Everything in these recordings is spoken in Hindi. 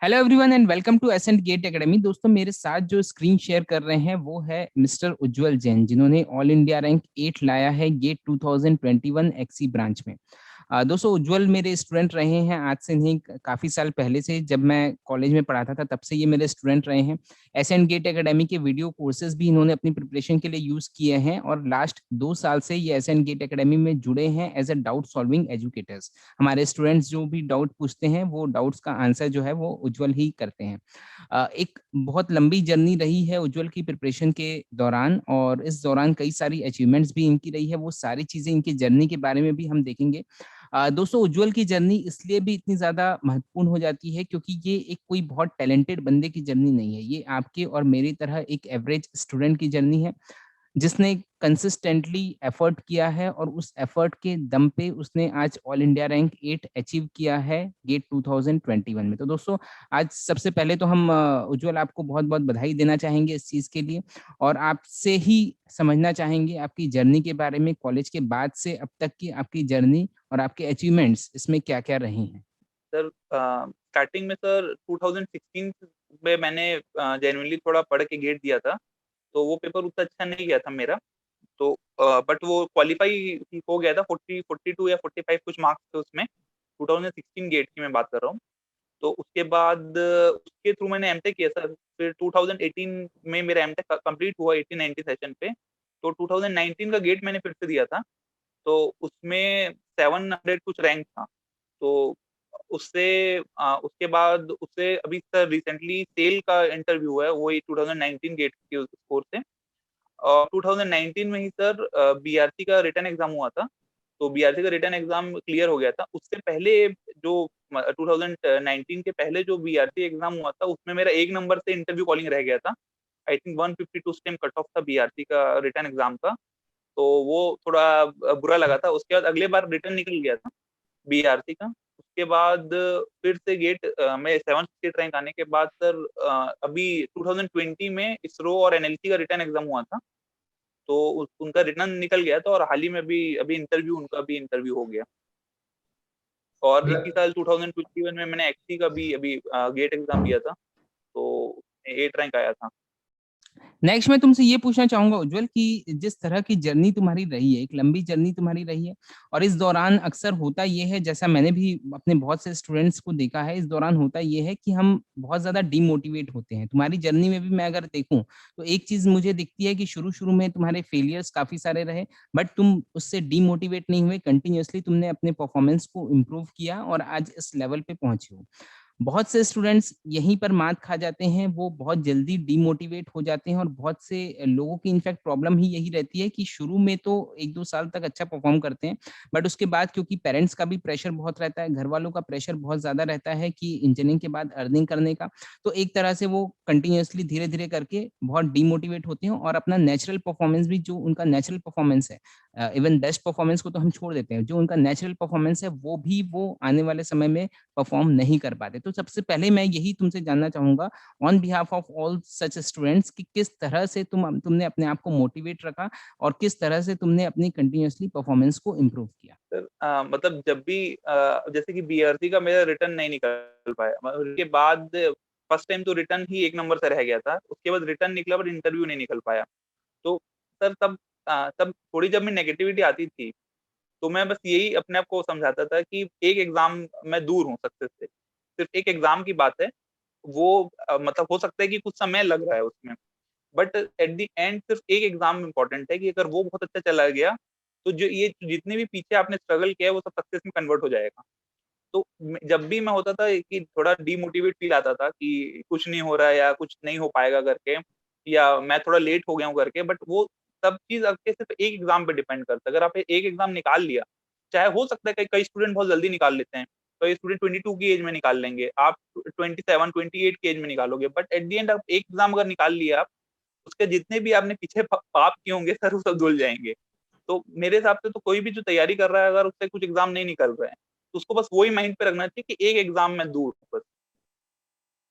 Hello everyone and welcome to Ascent GATE academy. दोस्तों, मेरे साथ जो स्क्रीन शेयर कर रहे हैं वो है मिस्टर उज्जवल जैन, जिन्होंने ऑल इंडिया रैंक 8 लाया है गेट 2021 एक्सी ब्रांच में। दोस्तों, उज्जवल मेरे स्टूडेंट रहे हैं आज से नहीं, काफ़ी साल पहले से। जब मैं कॉलेज में पढ़ाता था तब से ये मेरे स्टूडेंट रहे हैं। एसेंट गेट एकेडमी के वीडियो कोर्सेज भी इन्होंने अपनी प्रिपरेशन के लिए यूज़ किए हैं और लास्ट 2 साल से ये एसेंट गेट एकेडमी में जुड़े हैं as a doubt solving educators. हमारे स्टूडेंट्स जो भी डाउट पूछते हैं वो डाउट्स का आंसर जो है वो उज्जवल ही करते हैं। एक बहुत लंबी जर्नी रही है उज्जवल की प्रिपरेशन के दौरान, और इस दौरान कई सारी अचीवमेंट्स भी इनकी रही है। वो सारी चीज़ें, इनकी जर्नी के बारे में भी हम देखेंगे। दोस्तों, उज्जवल की जर्नी इसलिए भी इतनी ज़्यादा महत्वपूर्ण हो जाती है क्योंकि ये एक कोई बहुत टैलेंटेड बंदे की जर्नी नहीं है। ये आपके और मेरी तरह एक एवरेज स्टूडेंट की जर्नी है, जिसने कंसिस्टेंटली एफर्ट किया है और उस एफर्ट के दम पे उसने आज ऑल इंडिया रैंक 8 अचीव किया है गेट 2021 में। तो दोस्तों, आज सबसे पहले तो हम उज्जवल आपको बहुत-बहुत बधाई देना चाहेंगे इस चीज़ के लिए, और आपसे ही समझना चाहेंगे आपकी जर्नी के बारे में, कॉलेज के बाद से अब तक की आपकी जर्नी और आपके अचीवमेंट्स इसमें क्या-क्या रहे हैं? सर स्टार्टिंग में सर 2016 में मैंने जेन्युइनली थोड़ा पढ़ के गेट दिया था, तो वो पेपर उतना अच्छा नहीं गया था मेरा। तो बट वो क्वालिफाई हो गया था, 40 42 या 45 कुछ मार्क्स थे उसमें। 2016 गेट की मैं बात कर रहा हूँ। तो उसके बाद उसके थ्रू मैंने एमटेक किया सर। फिर 2018 में मेरा एमटेक कंप्लीट हुआ 18-19 सेशन पे। तो 2019 का गेट मैंने फिर से दिया था। तो उसमें 700 कुछ रैंक था। तो उससे उसके बाद उससे अभी सर रिसेंटली सेल का इंटरव्यू हुआ है, वही 2019 गेट के स्कोर से। और 2019 में ही सर बीआरसी का रिटन एग्जाम हुआ था। तो बीआरसी का रिटन एग्जाम क्लियर हो गया था। उससे पहले जो 2019 के पहले जो बीआरसी एग्जाम हुआ था उसमें मेरा एक नंबर से इंटरव्यू कॉलिंग रह गया था। I think 152 stem cut off था बीआरसी का रिटन एग्जाम का। तो वो थोड़ा बुरा लगा था। उसके बाद अगले बार रिटर्न निकल गया था बीआरसी का। उसके बाद फिर से गेट में 7th रैंक आने के बाद सर अभी 2020 में इसरो और एनएलसी का रिटर्न एग्जाम हुआ था। तो उनका रिटर्न निकल गया था और हाल ही में भी अभी इंटरव्यू उनका भी इंटरव्यू हो गया। और इसी साल 2021 में मैंने एक्सी का भी अभी गेट एग्जाम दिया था। तो 8 रैंक आया था। नेक्स्ट मैं तुमसे ये पूछना चाहूँगा उज्जवल कि जिस तरह की जर्नी तुम्हारी रही है, एक लंबी जर्नी तुम्हारी रही है, और इस दौरान अक्सर होता ये है, जैसा मैंने भी अपने बहुत से स्टूडेंट्स को देखा है, इस दौरान होता ये है कि हम बहुत ज़्यादा डिमोटिवेट होते हैं। तुम्हारी जर्नी में भी मैं अगर देखूँ, तो एक चीज़ मुझे दिखती है कि शुरू-शुरू में तुम्हारे फेलियर्स काफ़ी सारे रहे, बट तुम उससे डिमोटिवेट नहीं हुए, कंटिन्यूअसली तुमने अपने परफॉर्मेंस को इम्प्रूव किया और आज इस लेवल पे पहुँचे हो। बहुत से स्टूडेंट्स यहीं पर मात खा जाते हैं, वो बहुत जल्दी डिमोटिवेट हो जाते हैं, और बहुत से लोगों की इनफैक्ट प्रॉब्लम ही यही रहती है कि शुरू में तो 1-2 साल तक अच्छा परफॉर्म करते हैं, बट उसके बाद क्योंकि पेरेंट्स का भी प्रेशर बहुत रहता है, घर वालों का प्रेशर बहुत ज़्यादा रहता है कि इंजीनियरिंग के बाद अर्निंग करने का, तो एक तरह से वो कंटिन्यूअसली धीरे-धीरे करके बहुत डिमोटिवेट होते हैं और अपना नेचुरल परफॉर्मेंस भी, जो उनका नेचुरल परफॉर्मेंस है, इवन बेस्ट परफॉर्मेंस को तो हम छोड़ देते हैं, जो उनका नेचुरल परफॉर्मेंस है वो भी वो आने वाले समय में परफॉर्म नहीं कर पाते। तो सबसे पहले मैं यही तुमसे जानना चाहूँगा on behalf of all such students कि किस तरह से तुमने अपने आप को मोटिवेट रखा और किस तरह से तुमने अपनी कंटिन्यूअसली परफॉर्मेंस को इम्प्रूव किया? सर मतलब जब भी जैसे कि बीआरसी का मेरा रिटर्न नहीं निकल पाया, उसके बाद फर्स्ट टाइम तो रिटर्न ही एक नंबर से रह गया था। उसके बाद रिटर्न निकला बट इंटरव्यू नहीं निकल पाया। तो सर तब थोड़ी जब में नेगेटिविटी आती थी, तो मैं बस यही अपने आप को समझाता था कि एक एग्जाम मैं दूर हूँ सक्सेस से। सिर्फ एक एग्जाम की बात है। वो मतलब हो सकता है कि कुछ समय लग रहा है उसमें, बट एट द एंड सिर्फ एक एग्जाम इम्पोर्टेंट है कि अगर वो बहुत अच्छा चला गया, तो जो ये जितने भी पीछे आपने स्ट्रगल किया है वो सब सक्सेस में कन्वर्ट हो जाएगा। तो जब भी मैं होता था कि थोड़ा डीमोटिवेट फील आता था कि कुछ नहीं हो रहा है या कुछ नहीं हो पाएगा करके, या मैं थोड़ा लेट हो गया हूँ करके, बट वो सब चीज आपके सिर्फ एक एग्जाम पे डिपेंड करता है। अगर आप एक एग्जाम निकाल लिया, चाहे हो सकता है कई कई स्टूडेंट बहुत जल्दी निकाल लेते हैं, कई स्टूडेंट 22 की एज में निकाल लेंगे, आप 27 28 की एज में निकालोगे, बट एट द एंड आप एक एग्जाम अगर निकाल लिया, आप उसके जितने भी आपने पीछे पाप किए होंगे सर वो सब धुल जाएंगे। तो मेरे हिसाब से तो कोई भी जो तैयारी कर रहा है, अगर उससे कुछ एग्जाम नहीं निकल रहे हैं, तो उसको बस वही माइंड पे रखना चाहिए कि एक एग्जाम में दूर हूँ बस।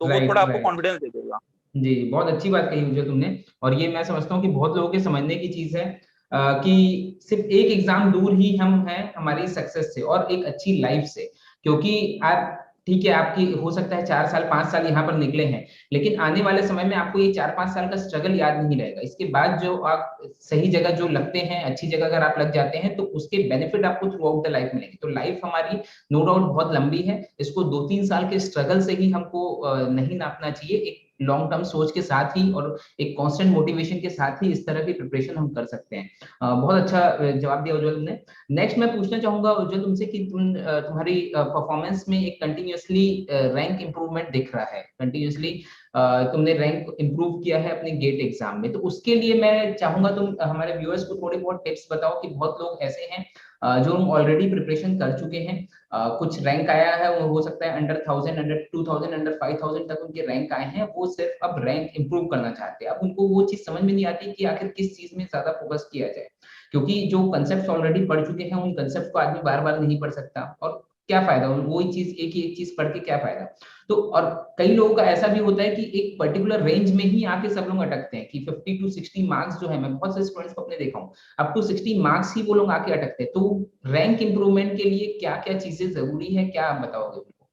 तो वो राइट, थोड़ा आपको राइट। कॉन्फिडेंस दे देगा। जी, बहुत अच्छी बात कही मुझे तुमने, और ये मैं समझता हूँ कि बहुत लोगों के समझने की चीज़ है, कि सिर्फ एक एग्ज़ाम दूर ही हम हैं हमारी सक्सेस से और एक अच्छी लाइफ़ से। क्योंकि आप ठीक है, आपकी हो सकता है 4 साल 5 साल यहाँ पर निकले हैं, लेकिन आने वाले समय में आपको ये 4 5 साल का स्ट्रगल याद नहीं रहेगा। इसके बाद जो आप सही जगह जो लगते हैं, अच्छी जगह अगर आप लग जाते हैं, तो उसके बेनिफिट आपको थ्रू आउट द लाइफ मिलेंगे। तो लाइफ हमारी नो डाउट बहुत लंबी है, इसको 2 3 साल के स्ट्रगल से ही हमको नहीं नापना चाहिए। एक लॉन्ग टर्म सोच के साथ ही और एक कांस्टेंट मोटिवेशन के साथ ही इस तरह की प्रिपरेशन हम कर सकते हैं। बहुत अच्छा जवाब दिया उज्जवल ने। नेक्स्ट मैं पूछना चाहूंगा उज्जवल तुमसे कि तुम्हारी परफॉर्मेंस में एक कंटिन्यूअसली रैंक इंप्रूवमेंट दिख रहा है, कंटिन्यूअसली तुमने रैंक इंप्रूव किया है अपने गेट एग्जाम में। तो उसके लिए मैं चाहूंगा तुम हमारे व्यूअर्स को थोड़े बहुत टिप्स बताओ कि बहुत लोग ऐसे हैं जो ऑलरेडी प्रिपरेशन कर चुके हैं, कुछ रैंक आया है, वो हो सकता है अंडर 1000, अंडर 2000, अंडर 5000 तक उनके रैंक आए हैं, वो सिर्फ अब रैंक इंप्रूव करना चाहते हैं। अब उनको वो चीज समझ में नहीं आती कि आखिर किस चीज में ज्यादा फोकस किया जाए, क्योंकि जो कंसेप्ट ऑलरेडी पढ़ चुके हैं उन कंसेप्ट को आदमी बार बार नहीं पढ़ सकता, और क्या फायदा वो ही चीज एक ही एक चीज पढ़ के क्या फायदा। तो और कई लोगों का ऐसा भी होता है कि एक पर्टिकुलर रेंज में ही आके सब लोग अटकते हैं कि 50 to 60 मार्क्स जो है, मैं बहुत से स्टूडेंट्स को अपने देखा हूँ, अप टू 60 मार्क्स ही वो लोग आके अटकते हैं। तो रैंक इंप्रूवमेंट के लिए क्या क्या चीजें जरूरी है, क्या आप बताओगे उनको?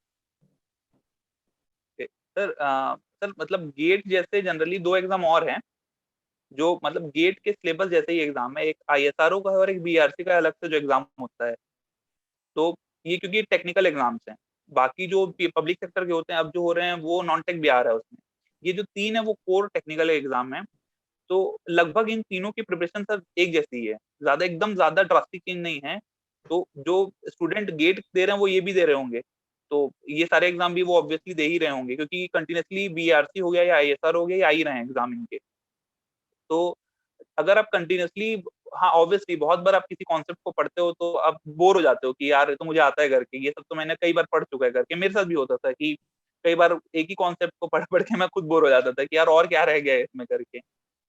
सर सर मतलब गेट जैसे जनरली दो एग्जाम और हैं, जो मतलब गेट के सिलेबस जैसे ही एग्जाम है, एक आईएसआरओ का है और एक बीआरसी का अलग से जो एग्जाम होता है। तो ये क्योंकि टेक्निकल एग्जाम्स हैं, बाकी जो पब्लिक सेक्टर के होते हैं अब जो हो रहे हैं वो नॉन टेक बिहार है उसमें। ये जो तीन है वो कोर टेक्निकल एग्जाम है। तो लगभग इन तीनों की प्रिपरेशन सर एक जैसी है, एकदम ज्यादा ड्रास्टिक चेंज नहीं है। तो जो स्टूडेंट गेट दे रहे हैं वो ये भी दे रहे होंगे, तो ये सारे एग्जाम भी वो ऑब्वियसली दे ही रहे होंगे, क्योंकि कंटिन्यूसली बीआरसी हो गया या आईएसआर हो गया या आ ही रहे हैं एग्जाम इनके। तो अगर आप कंटिन्यूसली, हाँ ऑब्वियसली बहुत बार आप किसी कॉन्सेप्ट को पढ़ते हो तो आप बोर हो जाते हो कि यार ये तो मुझे आता है करके, ये सब तो मैंने कई बार पढ़ चुका है करके। मेरे साथ भी होता था कि कई बार एक ही कॉन्सेप्ट को पढ़ पढ़ के मैं खुद बोर हो जाता था कि यार और क्या रह गया है इसमें करके।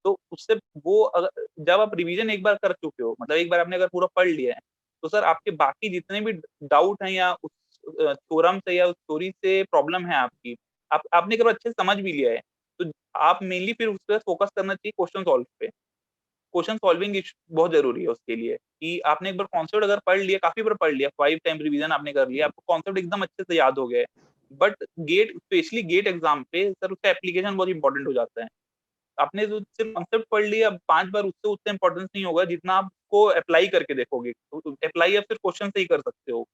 तो उससे वो अगर जब आप रिवीजन एक बार कर चुके हो, मतलब एक बार आपने अगर पूरा पढ़ लिया है, तो सर आपके बाकी जितने भी डाउट हैं या उस थ्योरम से या उस थ्योरी से प्रॉब्लम है आपकी, आपने एक बार अच्छे से समझ भी लिया है, तो आप मेनली फिर उस पर फोकस करना चाहिए क्वेश्चन सॉल्व पे। क्वेश्चन सॉल्विंग बहुत जरूरी है उसके लिए, कि आपने एक बार कॉन्सेप्ट अगर पढ़ लिया, काफी बार पढ़ लिया, 5 टाइम रिवीजन आपने कर लिया, आपको कॉन्सेप्ट एकदम अच्छे से याद हो गया है, but GATE specially GATE exam पे सर उसका एप्लीकेशन बहुत इंपॉर्टेंट हो जाता है। आपने जो सिर्फ कॉन्सेप्ट पढ़ लिया 5 बार, उससे उतना इंपॉर्टेंस नहीं होगा जितना आपको अप्लाई करके देखोगे। तो अप्लाई आप सिर्फ क्वेश्चन से ही कर सकते हो।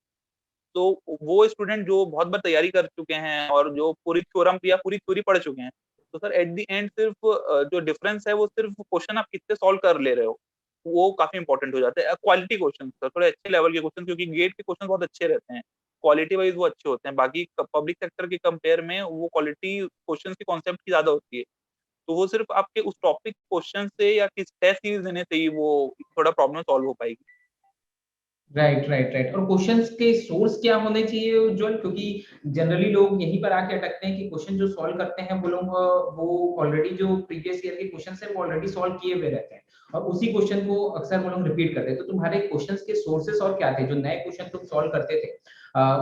तो वो स्टूडेंट जो बहुत बार तैयारी कर चुके हैं और जो पूरी थ्योरम या पूरी थ्योरी पढ़ चुके हैं, तो सर एट द एंड सिर्फ जो डिफरेंस है वो सिर्फ क्वेश्चन आप कितने सॉल्व कर ले रहे हो, वो काफी इंपॉर्टेंट हो जाता है। क्वालिटी क्वेश्चन सर, थोड़े अच्छे लेवल के क्वेश्चन, क्योंकि गेट के क्वेश्चन बहुत अच्छे रहते हैं, क्वालिटी वाइज वो अच्छे होते हैं, बाकी पब्लिक सेक्टर के कंपेयर में वो क्वालिटी क्वेश्चन की कॉन्सेप्ट की ज्यादा होती है। तो वो सिर्फ आपके उस टॉपिक क्वेश्चन से या किस टेस्ट सीरीज देने से ही वो थोड़ा प्रॉब्लम सॉल्व हो पाएगी। Right right right. और क्वेश्चंस के सोर्स क्या होने चाहिए उज्जवल, क्योंकि जनरली लोग यहीं पर आके अटकते हैं कि क्वेश्चन जो सॉल्व करते हैं वो लोग वो ऑलरेडी जो प्रीवियस ईयर के क्वेश्चन है वो ऑलरेडी सॉल्व किए हुए रहते हैं, और उसी क्वेश्चन को अक्सर वो लोग रिपीट करते हैं। तो तुम्हारे क्वेश्चंस के सोर्सेस और क्या थे, जो नए क्वेश्चन तुम सॉल्व करते थे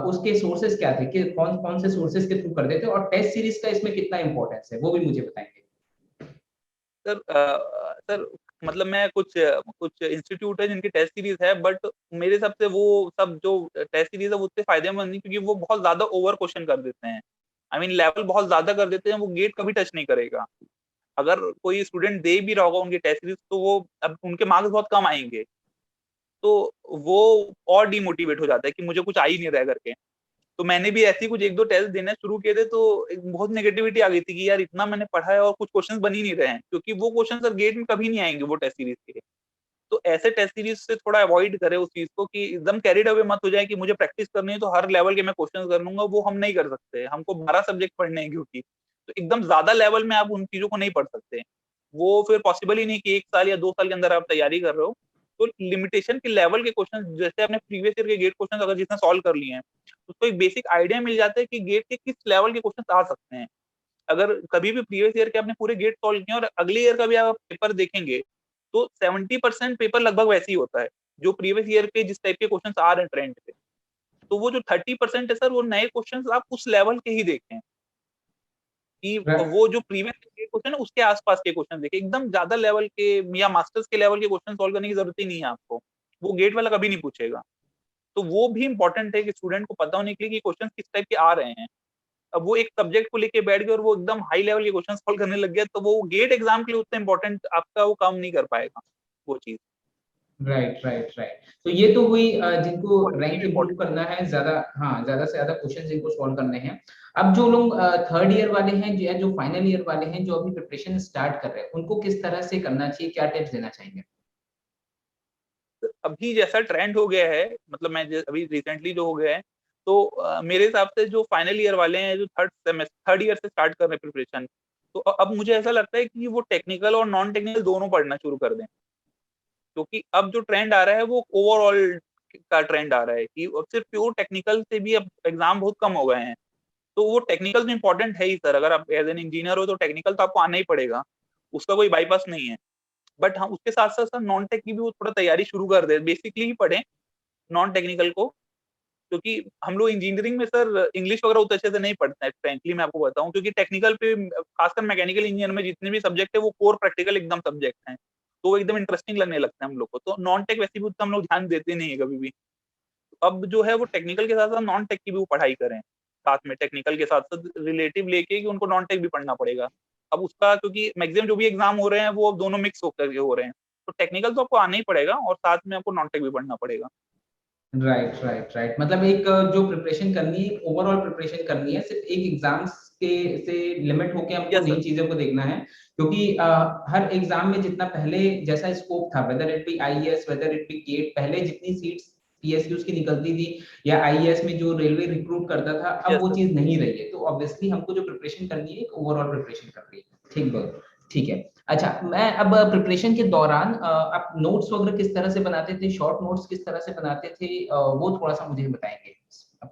उसके सोर्सेस क्या थे, कि कौन कौन से सोर्सेस के थ्रू करते थे, और टेस्ट सीरीज का इसमें कितना इंपॉर्टेंस है वो भी मुझे बताएंगे। सर सर मतलब मैं कुछ कुछ इंस्टीट्यूट है जिनकी टेस्ट सीरीज है, बट मेरे हिसाब से वो सब जो टेस्ट सीरीज है वो उतने फायदेमंद नहीं, क्योंकि वो बहुत ज्यादा ओवर क्वेश्चन कर देते हैं। आई मीन लेवल बहुत ज्यादा कर देते हैं, वो गेट कभी टच नहीं करेगा। अगर कोई स्टूडेंट दे भी रहा होगा उनकी टेस्ट सीरीज, तो वो अब उनके मार्क्स बहुत कम आएंगे, तो वो और डिमोटिवेट हो जाता है कि मुझे कुछ आ ही नहीं रहा है करके। तो मैंने भी ऐसी कुछ एक दो टेस्ट देने शुरू किए थे, तो एक बहुत नेगेटिविटी आ गई थी कि यार इतना मैंने पढ़ा है और कुछ क्वेश्चंस बन ही नहीं रहे हैं, क्योंकि वो क्वेश्चन सर गेट में कभी नहीं आएंगे वो टेस्ट सीरीज के। तो ऐसे टेस्ट सीरीज से थोड़ा अवॉइड करें उस चीज को, कि एकदम कैरिड अवे मत हो जाए कि मुझे प्रैक्टिस करनी है तो हर लेवल के मैं क्वेश्चन कर लूंगा। वो हम नहीं कर सकते, हमको 12 सब्जेक्ट पढ़ने हैं क्योंकि, तो एकदम ज्यादा लेवल में आप उन चीजों को नहीं पढ़ सकते। वो फिर पॉसिबल ही नहीं कि 1 साल या 2 साल के अंदर आप तैयारी कर रहे हो। तो लिमिटेशन के लेवल के क्वेश्चन, जैसे आपने प्रीवियस ईयर के गेट क्वेश्चन अगर जितना सॉल्व कर लिए हैं, उसको एक बेसिक आइडिया मिल जाता है कि गेट के किस लेवल के क्वेश्चन आ सकते हैं। अगर कभी भी प्रीवियस ईयर के आपने पूरे गेट सॉल्व किए और अगले ईयर का भी आप पेपर देखेंगे, तो 70% पेपर लगभग वैसे ही होता है, जो प्रीवियस ईयर के जिस टाइप के क्वेश्चन आ रहे हैं ट्रेंड पे। तो वो जो 30% है सर, वो नए क्वेश्चन आप उस लेवल के ही देखें, कि वो जो प्रीवियस के क्वेश्चन है उसके आसपास के क्वेश्चन देखें। एकदम ज्यादा लेवल के या मास्टर्स के लेवल के क्वेश्चन सॉल्व करने की जरूरत ही नहीं है आपको, वो गेट वाला कभी नहीं पूछेगा। तो वो भी इंपॉर्टेंट है कि स्टूडेंट को पता होने के लिए कि क्वेश्चन किस टाइप के आ रहे हैं। अब वो एक सब्जेक्ट को लेके बैठ गए और वो एकदम हाई लेवल के क्वेश्चन सॉल्व करने लग गया, तो वो गेट एग्जाम के लिए उतना इंपॉर्टेंट आपका वो काम नहीं कर पाएगा वो चीज। Right right right. तो ये तो हुई जिनको क्वालिटी रैंक भी इंप्रूव इंपॉर्टेंट करना है, ज्यादा, हाँ, ज्यादा से ज्यादा क्वेश्चन जिनको सॉल्व करने हैं। अब जो लोग थर्ड ईयर वाले हैं या जो फाइनल ईयर वाले हैं, जो अभी प्रिपरेशन स्टार्ट कर रहे हैं, उनको किस तरह से करना चाहिए, क्या टिप्स देना चाहेंगे? है। अभी जैसा ट्रेंड हो गया है, मतलब मैं अभी रिसेंटली जो हो गया है, तो मेरे हिसाब से जो फाइनल ईयर वाले हैं, जो थर्ड ईयर से स्टार्ट कर रहे हैं प्रिपरेशन, तो अब मुझे ऐसा लगता है कि वो टेक्निकल और नॉन टेक्निकल दोनों पढ़ना शुरू कर दें। क्योंकि अब जो ट्रेंड आ रहा है वो ओवरऑल का ट्रेंड आ रहा है कि अब सिर्फ प्योर टेक्निकल से भी अब एग्जाम बहुत कम हो गए हैं। तो वो टेक्निकल तो इम्पोर्टेंट है ही सर, अगर आप एज एन इंजीनियर हो तो टेक्निकल तो आपको आना ही पड़ेगा, उसका कोई बाईपास नहीं है। बट हाँ, उसके साथ साथ सर नॉन टेक की भी वो थोड़ा तैयारी शुरू कर दे, बेसिकली ही पढ़े नॉन टेक्निकल को। क्योंकि हम लोग इंजीनियरिंग में सर इंग्लिश वगैरह उतने अच्छे से नहीं पढ़ते हैं, फ्रेंकली मैं आपको बताऊं, क्योंकि टेक्निकल पे खासकर मैकेनिकल इंजीनियर में जितने भी सब्जेक्ट है वो कोर प्रैक्टिकल एकदम सब्जेक्ट हैं, तो वो एकदम इंटरेस्टिंग लगने लगता है हम लोग को। तो नॉन टेक वैसे भी उतना हम लोग ध्यान देते नहीं है कभी भी। अब जो है वो टेक्निकल के साथ साथ नॉन टेक की भी वो पढ़ाई करें, साथ में टेक्निकल के साथ साथ रिलेटिव लेके कि उनको नॉन टेक भी पढ़ना पड़ेगा। अब उसका क्योंकि मैक्सिमम जो भी एग्जाम हो रहे हैं वो अब दोनों मिक्स होकर के हो रहे हैं, तो टेक्निकल तो आपको आना ही पड़ेगा और साथ में आपको नॉन टेक भी पढ़ना पड़ेगा। Right right right. मतलब एक जो प्रिपरेशन करनी है, ओवरऑल प्रिपरेशन करनी है, सिर्फ एक एग्जाम्स के से लिमिट होके हमको यस नई सर। चीजों को देखना है। क्योंकि हर एग्जाम में जितना पहले जैसा स्कोप था, whether it be IAS, whether it be GATE, पहले जितनी सीट्स पीएसयूज की निकलती थी, या आईएएस में जो रेलवे रिक्रूट करता था, अब यस वो सर। चीज नहीं रही है। तो ऑब्वियसली हमको जो प्रिपरेशन करनी है, एक ओवरऑल प्रिपरेशन करनी है। ठीक बात, ठीक है। अच्छा, मैं अब प्रिपरेशन के दौरान आप नोट्स वगैरह किस तरह से बनाते थे, शॉर्ट नोट्स किस तरह से बनाते थे, वो थोड़ा सा मुझे बताएंगे,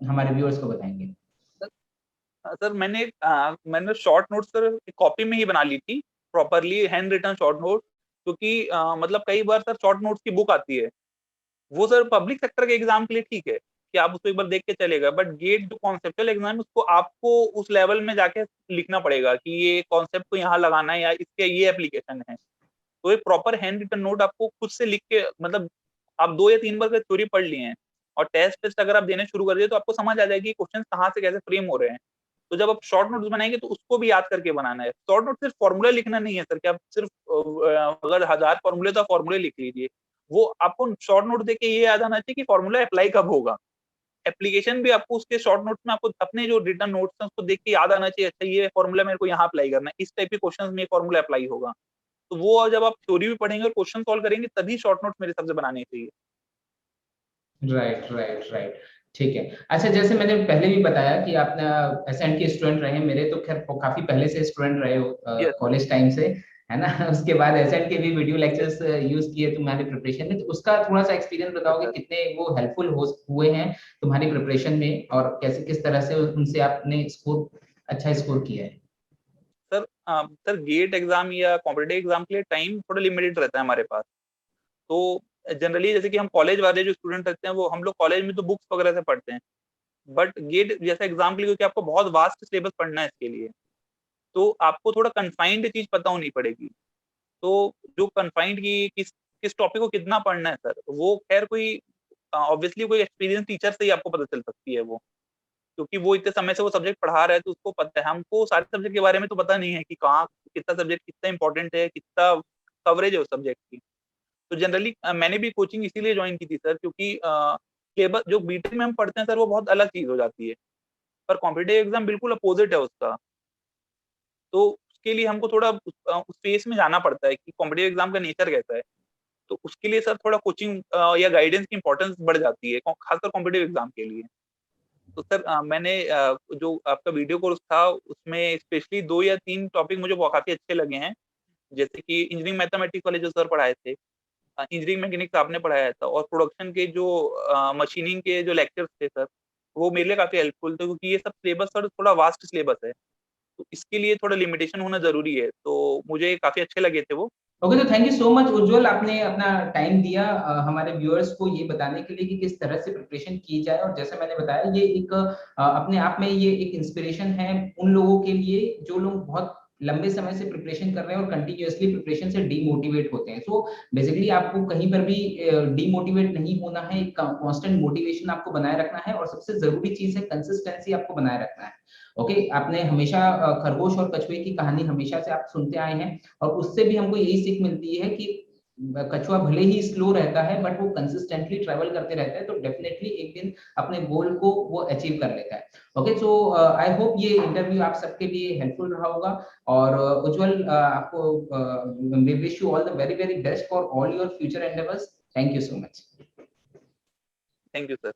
हमारे व्यूअर्स को बताएंगे। सर मैंने शॉर्ट नोट सर कॉपी में ही बना ली थी, properly hand written short note. क्योंकि मतलब कई बार सर शॉर्ट नोट्स की बुक आती है, वो सर पब्लिक सेक्टर के एग्जाम के लिए ठीक है कि आप उसको एक बार देख के चलेगा, बट गेट जो कॉन्सेप्चुअल एग्जाम है उसको आपको उस लेवल में जाके लिखना पड़ेगा कि ये कॉन्सेप्ट को यहाँ लगाना है या इसके ये एप्लीकेशन है। तो एक प्रॉपर हैंड रिटन नोट आपको खुद से लिख के, मतलब आप 2 या 3 बार का थ्योरी पढ़ लिए हैं और टेस्ट टेस्ट अगर आप देने शुरू कर दिए तो आपको समझ आ जाएगी क्वेश्चन कहाँ से कैसे फ्रेम हो रहे हैं। तो जब आप शॉर्ट नोट्स बनाएंगे तो उसको भी याद करके बनाना है। शॉर्ट नोट सिर्फ फॉर्मूला लिखना नहीं है सर कि आप सिर्फ अगर 1000 फॉर्मूले तो आप फॉर्मूले लिख लीजिए। वो आपको शॉर्ट नोट देके ये याद आना चाहिए कि फॉर्मूला अप्लाई कब होगा। एप्लीकेशन भी आपको उसके शॉर्ट नोट्स में आपको अपने जो रिटर्न नोट्स हैं उसको देख के याद आना चाहिए, अच्छा ये फॉर्मूला मेरे को यहाँ अप्लाई करना है, इस टाइप के क्वेश्चन में फॉर्मूला अप्लाई होगा। तो वो जब आप थ्योरी भी पढ़ेंगे और क्वेश्चन सॉल्व करेंगे तभी शॉर्ट नोट्स मेरे हिसाब से बनाने चाहिए। Right right right. ठीक है। अच्छा, जैसे मैंने पहले भी बताया कि आपने एसएंड के स्टूडेंट रहे हैं, मेरे तो खैर काफी पहले से स्टूडेंट रहे हो, यस सर। कॉलेज टाइम से, है ना। उसके बाद एसएंड के भी वीडियो लेक्चर्स यूज किए तुम्हारी प्रिपरेशन में, तो उसका थोड़ा सा एक्सपीरियंस यस बताओगे, सर। कितने वो हेल्पफुल हुए हैं तुम्हारी प्रिपरेशन में, और कैसे किस तरह से उनसे आपने स्कोर, अच्छा स्कोर किया है? सर गेट एग्जाम या कॉम्पिटेटिव एग्जाम के लिए टाइम थोड़ा लिमिटेड रहता है हमारे पास। तो जनरली जैसे कि हम कॉलेज वाले जो स्टूडेंट रहते हैं वो हम लोग कॉलेज में तो बुक्स वगैरह से पढ़ते हैं, बट गेट जैसा एग्जाम के लिए क्योंकि आपको बहुत वास्ट सिलेबस पढ़ना है इसके लिए, तो आपको थोड़ा कन्फाइंड चीज पता होनी पड़ेगी। तो जो कन्फाइंड की किस किस टॉपिक को कितना पढ़ना है सर, वो खैर कोई ऑब्वियसली कोई एक्सपीरियंस टीचर से ही आपको पता चल सकती है वो, क्योंकि वो इतने समय से वो सब्जेक्ट पढ़ा रहा है तो उसको पता है। हमको सारे सब्जेक्ट के बारे में तो पता नहीं है कि कहाँ कितना सब्जेक्ट कितना इंपॉर्टेंट है, कितना कवरेज है उस सब्जेक्ट की। तो जनरली मैंने भी कोचिंग इसीलिए ज्वाइन की थी सर, क्योंकि सिलेबस जो बीटेक में हम पढ़ते हैं सर वो बहुत अलग चीज हो जाती है, पर कॉम्पिटेटिव एग्जाम बिल्कुल अपोजिट है उसका। तो उसके लिए हमको थोड़ा उस फेस में जाना पड़ता है कि कॉम्पिटेटिव एग्जाम का नेचर कैसा है। तो उसके लिए सर थोड़ा कोचिंग या गाइडेंस की इंपॉर्टेंस बढ़ जाती है, खासकर कॉम्पिटेटिव एग्जाम के लिए। तो सर मैंने जो आपका वीडियो कोर्स था उसमें स्पेशली 2 या 3 टॉपिक मुझे वो काफी अच्छे लगे हैं। जैसे कि इंजीनियरिंग मैथमेटिक्स वाले जो सर पढ़ाए थे, इंजीनियरिंग मैकेनिक्स आपने पढ़ाया था, और प्रोडक्शन के जो मशीनिंग के जो लेक्चर्स थे सर, वो मेरे लिए काफी हेल्पफुल थे, क्योंकि ये सब सिलेबस सर थोड़ा वास्ट सिलेबस है, तो इसके लिए थोड़ा लिमिटेशन होना जरूरी है, तो मुझे काफी अच्छे लगे थे वो। ओके, तो थैंक यू सो मच उज्जवल, आपने अपना टाइम दिया हमारे व्यूअर्स को ये बताने के लिए कि किस तरह से प्रिपरेशन की जाए। और जैसे मैंने बताया, ये एक अपने आप में ये एक इंस्पिरेशन है उन लोगों के लिए जो लोग बहुत लंबे समय से प्रिपरेशन कर रहे हैं और कंटिन्यूअसली प्रिपरेशन से डीमोटिवेट होते हैं। सो बेसिकली आपको कहीं पर भी डीमोटिवेट नहीं होना है, एक कांस्टेंट मोटिवेशन आपको बनाए रखना है और सबसे जरूरी चीज है कंसिस्टेंसी आपको बनाए रखना है। ओके, आपने हमेशा खरगोश और कछुए की कहानी हमेशा से आप सुनते आए हैं और उससे भी हमको यही सीख मिलती है कि कछुआ भले ही स्लो रहता है बट वो कंसिस्टेंटली ट्रेवल करते रहता है, तो डेफिनेटली एक दिन अपने गोल को वो अचीव कर लेता है। ओके, सो आई होप ये इंटरव्यू आप सबके लिए हेल्पफुल रहा होगा और उज्जवल आपको we wish you all the very very best for all your future endeavours. Thank you so much. Thank you sir.